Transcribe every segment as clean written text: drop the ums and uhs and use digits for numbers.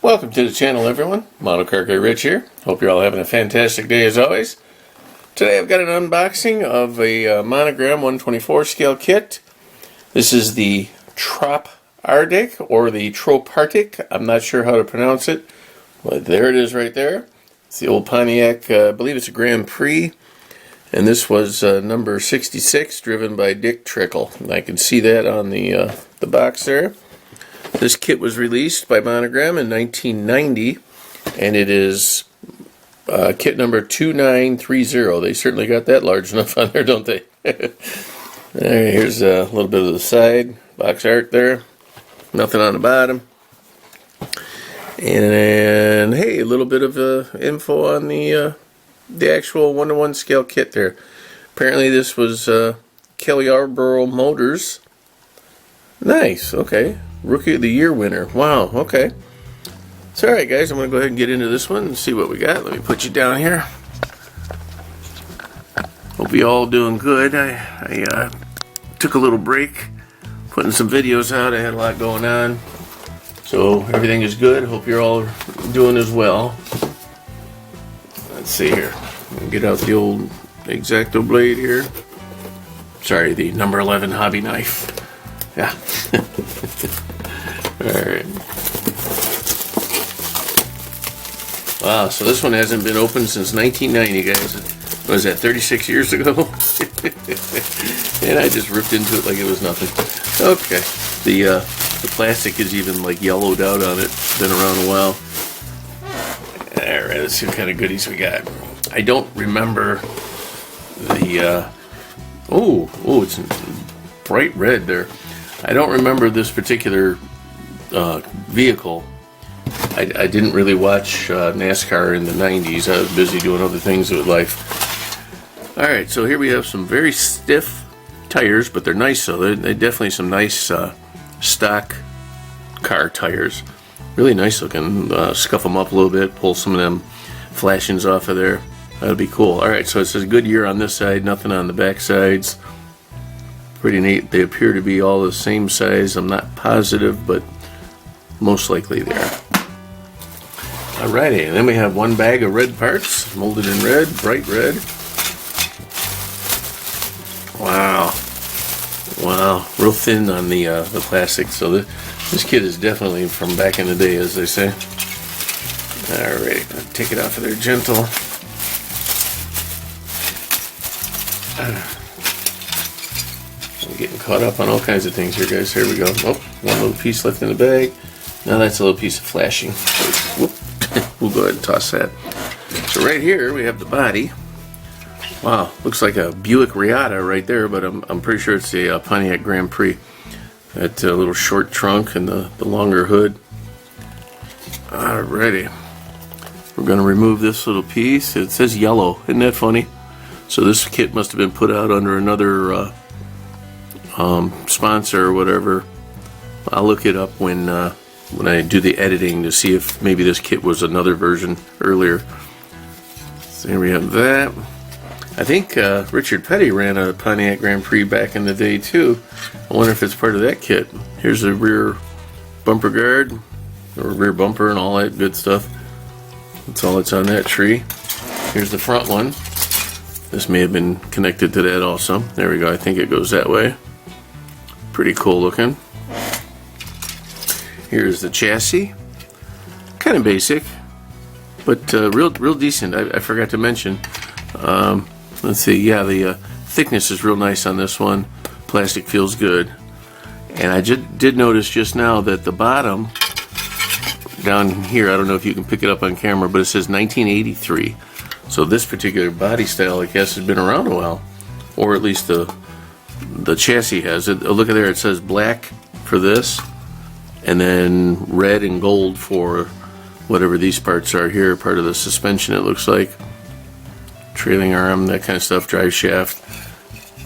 Welcome to the channel, everyone. Monocar Guy Rich here. Hope you're all having a fantastic day as always. Today I've got an unboxing of a Monogram 124 scale kit. This is the TropArtic or the TropArtic. I'm not sure how to pronounce it, but there it is right there. It's the old Pontiac, I believe it's a Grand Prix, and this was number 66, driven by Dick Trickle. I can see that on the box there. This kit was released by Monogram in 1990, and it is kit number 2930. They certainly got that large enough on there, don't they? Alright, here's a little bit of the side box art there. Nothing on the bottom. And hey, a little bit of info on the actual 1-to-1 scale kit there. Apparently this was Cale Yarborough Motors. Nice, okay. Rookie of the Year winner. Wow, okay. So alright guys, I'm going to go ahead and get into this one and see what we got. Let me put you down here. Hope you all doing good. I took a little break, putting some videos out. I had a lot going on. So everything is good. Hope you're all doing as well. Let's see here. Get out the old X-Acto blade here. Sorry, the number 11 hobby knife. Yeah. Alright. Wow, so this one hasn't been opened since 1990, guys. What was that, 36 years ago? And I just ripped into it like it was nothing. Okay. The plastic is even like yellowed out on it. It's been around a while. Alright, let's see what kind of goodies we got. I don't remember the it's bright red there. I don't remember this particular vehicle. I didn't really watch NASCAR in the 90s. I was busy doing other things with life. Alright, so here we have some very stiff tires, but they're nice though. They're definitely some nice stock car tires. Really nice looking. Scuff them up a little bit, pull some of them flashings off of there. That'd be cool. Alright, so it says Goodyear on this side, nothing on the back sides. Pretty neat. They appear to be all the same size. I'm not positive, but most likely they are. Alrighty, and then we have one bag of red parts, molded in red, bright red. Wow. Wow, real thin on the plastic, so this kit is definitely from back in the day, as they say. Alright, take it off of there gentle. I'm getting caught up on all kinds of things here, guys. Here we go. Oh, one little piece left in the bag. Now that's a little piece of flashing. Whoop. We'll go ahead and toss that. So right here we have the body. Wow, looks like a Buick Riata right there, but I'm pretty sure it's a Pontiac Grand Prix. That little short trunk and the longer hood. Alrighty. We're going to remove this little piece. It says yellow. Isn't that funny? So this kit must have been put out under another sponsor or whatever. I'll look it up when I do the editing to see if maybe this kit was another version earlier. So here we have that. I think Richard Petty ran a Pontiac Grand Prix back in the day too. I wonder if it's part of that kit. Here's the rear bumper guard, or rear bumper and all that good stuff. That's all that's on that tree. Here's the front one. This may have been connected to that also. There we go. I think it goes that way. Pretty cool looking. Here's the chassis. Kind of basic, but real decent. I forgot to mention. Let's see. Yeah, the thickness is real nice on this one. Plastic feels good. And I did notice just now that the bottom down here, I don't know if you can pick it up on camera, but it says 1983. So this particular body style, I guess, has been around a while, or at least the chassis has it. Look at there, it says black for this, and then red and gold for whatever these parts are here, part of the suspension it looks like. Trailing arm, that kind of stuff, drive shaft.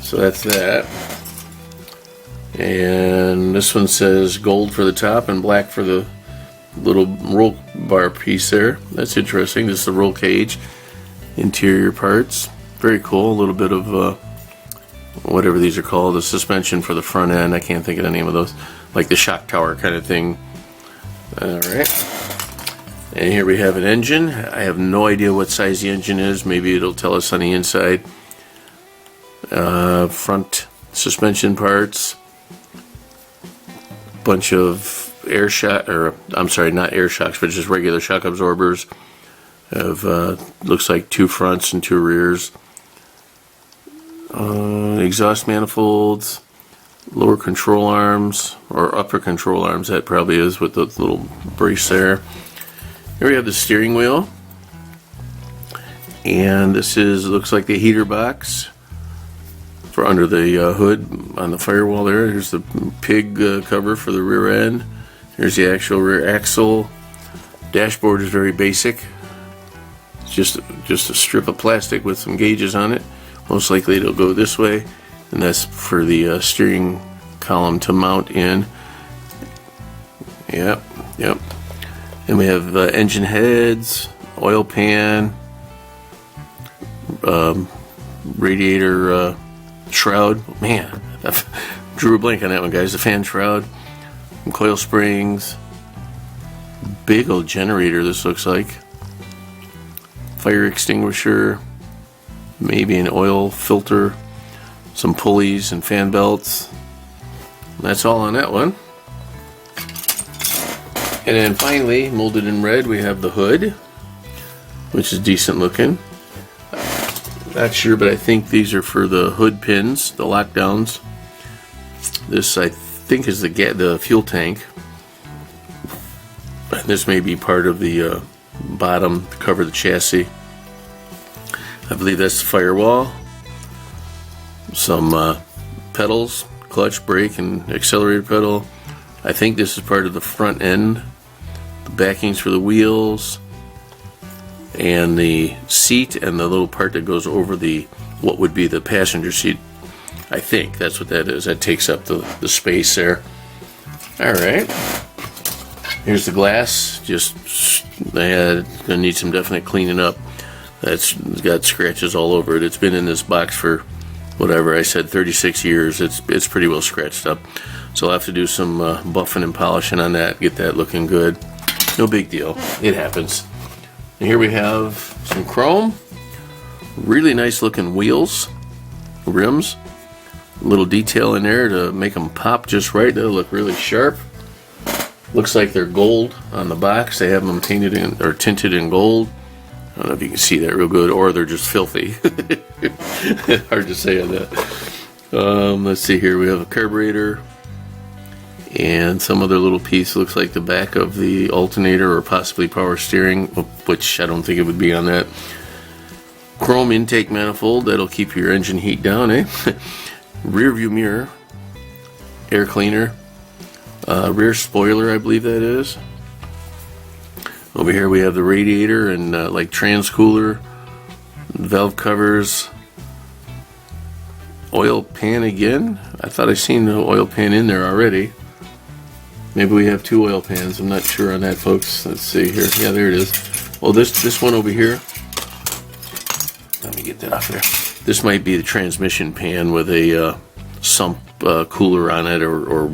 So that's that. And this one says gold for the top and black for the little roll bar piece there. That's interesting. This is the roll cage. Interior parts. Very cool. A little bit of whatever these are called, the suspension for the front end. I can't think of the name of those. Like the shock tower kind of thing. Alright. And here we have an engine. I have no idea what size the engine is. Maybe it'll tell us on the inside. Front suspension parts. Bunch of air shock, or I'm sorry, not air shocks, but just regular shock absorbers. Of looks like 2 fronts and 2 rears. Exhaust manifolds. Lower control arms, or upper control arms, that probably is with the little brace there. Here we have the steering wheel, and this looks like the heater box for under the hood on the firewall there. Here's the pig cover for the rear end. Here's the actual rear axle. Dashboard is very basic. It's just a strip of plastic with some gauges on it. Most likely it'll go this way, and that's for the steering column to mount in. Yep. And we have engine heads, oil pan, radiator shroud. Man, I drew a blank on that one, guys. The fan shroud, coil springs, big old generator. This looks like fire extinguisher, maybe an oil filter, some pulleys and fan belts. That's all on that one. And then finally, molded in red, we have the hood, which is decent looking. Not sure, but I think these are for the hood pins, the lockdowns. This, I think, is the fuel tank. And this may be part of the bottom to cover the chassis. I believe that's the firewall. Some pedals, clutch, brake, and accelerator pedal. I think this is part of the front end. The backings for the wheels, and the seat, and the little part that goes over what would be the passenger seat. I think that's what that is. That takes up the space there. Alright. Here's the glass. Gonna need some definite cleaning up. That's got scratches all over it. It's been in this box for whatever I said, 36 years. It's pretty well scratched up. So I'll have to do some buffing and polishing on that, get that looking good. No big deal. It happens. And here we have some chrome. Really nice looking wheels, rims. A little detail in there to make them pop just right. They'll look really sharp. Looks like they're gold on the box. They have them tinted in gold. I don't know if you can see that real good, or they're just filthy. Hard to say on that. Let's see here. We have a carburetor and some other little piece. Looks like the back of the alternator or possibly power steering, which I don't think it would be on that. Chrome intake manifold. That'll keep your engine heat down, eh? Rear view mirror. Air cleaner. Rear spoiler, I believe that is. Over here we have the radiator and like trans cooler, valve covers, oil pan again. I thought I seen the oil pan in there already. Maybe we have 2 oil pans. I'm not sure on that, folks. Let's see here. Yeah, there it is. Well, this one over here. Let me get that off there. This might be the transmission pan with a sump cooler on it, or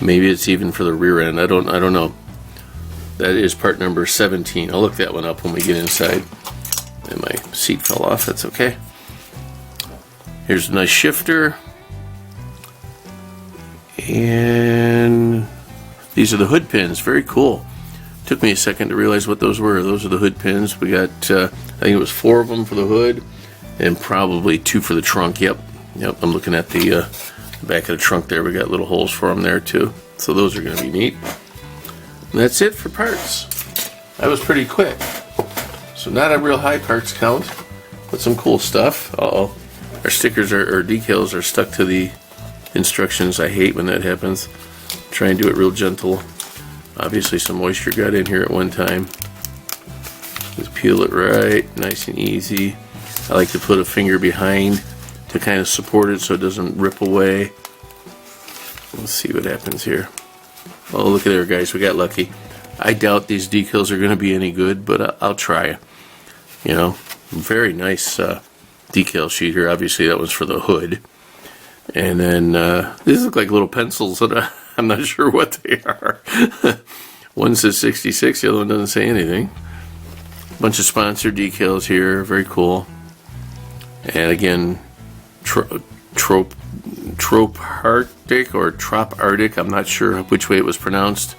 maybe it's even for the rear end. I don't know. That is part number 17. I'll look that one up when we get inside. And my seat fell off. That's okay. Here's a nice shifter. And these are the hood pins. Very cool. Took me a second to realize what those were. Those are the hood pins. We got, I think it was 4 of them for the hood, and probably 2 for the trunk. Yep. I'm looking at the back of the trunk there. We got little holes for them there too. So those are going to be neat. And that's it for parts. That was pretty quick. So not a real high parts count, but some cool stuff. Uh-oh. Our stickers or decals are stuck to the instructions. I hate when that happens. Try and do it real gentle. Obviously some moisture got in here at one time. Just peel it right, nice and easy. I like to put a finger behind to kind of support it so it doesn't rip away. Let's see what happens here. Oh, look at there, guys. We got lucky. I doubt these decals are going to be any good, but I'll try. You know, very nice decal sheet here. Obviously, that was for the hood. And then these look like little pencils, and I'm not sure what they are. One says 66, the other one doesn't say anything. Bunch of sponsor decals here, very cool. And again, TropArtic or TropArtic, I'm not sure which way it was pronounced,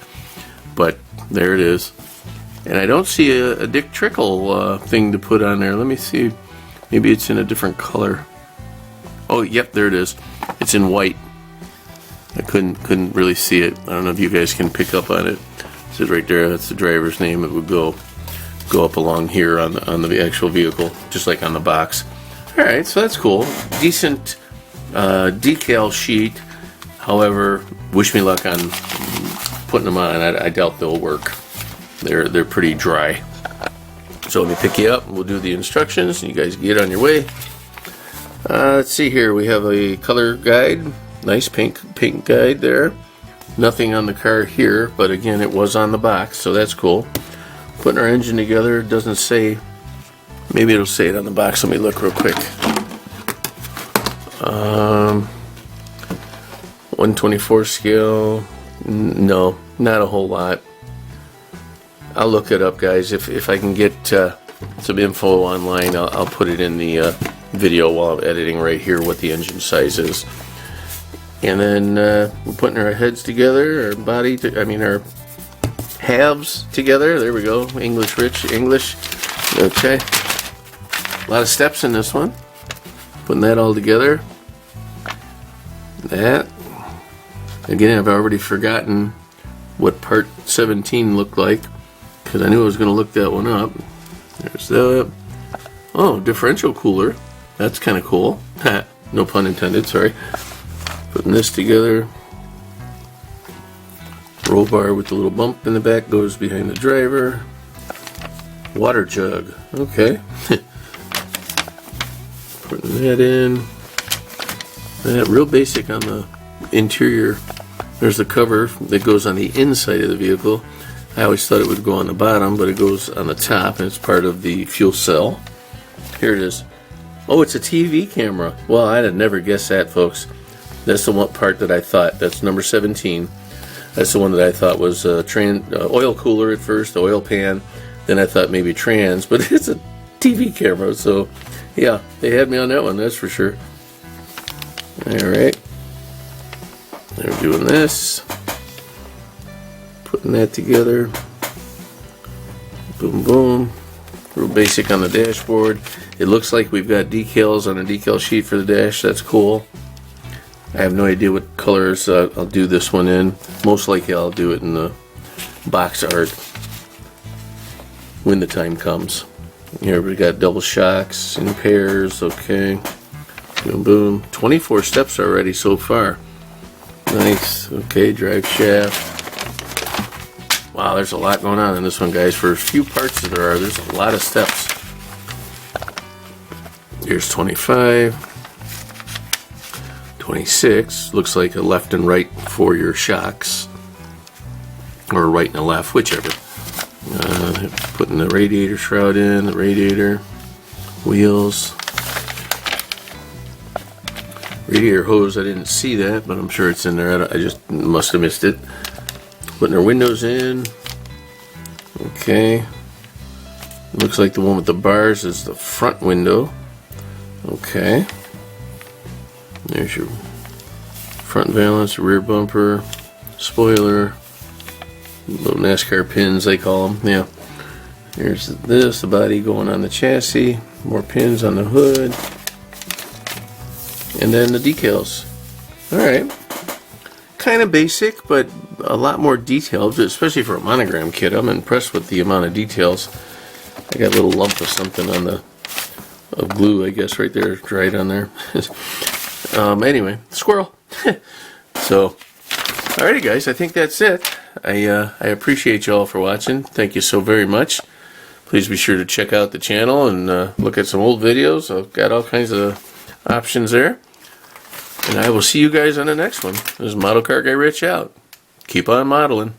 but there it is. And I don't see a Dick Trickle thing to put on there. Let me see, maybe it's in a different color. Oh, yep, there it is. It's in white. I couldn't really see it. I don't know if you guys can pick up on it. It says right there, that's the driver's name. It would go up along here on the actual vehicle, just like on the box. All right, so that's cool. Decent decal sheet. However, wish me luck on putting them on. I doubt they'll work. They're pretty dry. So let me pick you up and we'll do the instructions and you guys get on your way. Let's see here. We have a color guide. Nice pink guide there. Nothing on the car here, but again, it was on the box, so that's cool. Putting our engine together, it doesn't say, maybe it'll say it on the box. Let me look real quick. 124 scale, no, not a whole lot. I'll look it up, guys. If I can get some info online, I'll put it in the video while I'm editing right here what the engine size is. And then we're putting our heads together, our body, our halves together. There we go. English, rich English. Okay. A lot of steps in this one. Putting that all together. That. Again, I've already forgotten what part 17 looked like because I knew I was going to look that one up. There's that. Oh, differential cooler. That's kind of cool. No pun intended, sorry. Putting this together. Roll bar with the little bump in the back goes behind the driver. Water jug. Okay. Putting that in. That real basic on the interior. There's the cover that goes on the inside of the vehicle. I always thought it would go on the bottom, but it goes on the top and it's part of the fuel cell. Here it is. Oh, it's a TV camera. Well, I'd have never guessed that, folks. That's the one part that I thought. That's number 17. That's the one that I thought was oil cooler at first, oil pan. Then I thought maybe trans, but it's a TV camera. So, yeah, they had me on that one, that's for sure. All right. They're doing this. Putting that together. Boom, boom. Real basic on the dashboard. It looks like we've got decals on a decal sheet for the dash. That's cool. I have no idea what colors I'll do this one in. Most likely I'll do it in the box art when the time comes. Here we got double shocks in pairs. Okay. Boom, boom. 24 steps already so far. Nice. Okay, drive shaft. Wow, there's a lot going on in this one, guys. For as few parts as there are, there's a lot of steps. Here's 25. 26. Looks like a left and right for your shocks. Or right and a left, whichever. Putting the radiator shroud in, the radiator. Wheels. Radiator hose, I didn't see that, but I'm sure it's in there. I just must have missed it. Putting our windows in. Okay. Looks like the one with the bars is the front window. Okay. There's your front valance, rear bumper, spoiler, little NASCAR pins they call them. Yeah. Here's this, the body going on the chassis, more pins on the hood, and then the decals. Alright. Kind of basic, but a lot more detailed, especially for a Monogram kit. I'm impressed with the amount of details. I got a little lump of something on of glue, I guess, right there, dried on there. Anyway, squirrel. So, alrighty guys, I think that's it. I appreciate you all for watching. Thank you so very much. Please be sure to check out the channel and look at some old videos. I've got all kinds of options there. And I will see you guys on the next one. This is Model Car Guy Rich out. Keep on modeling.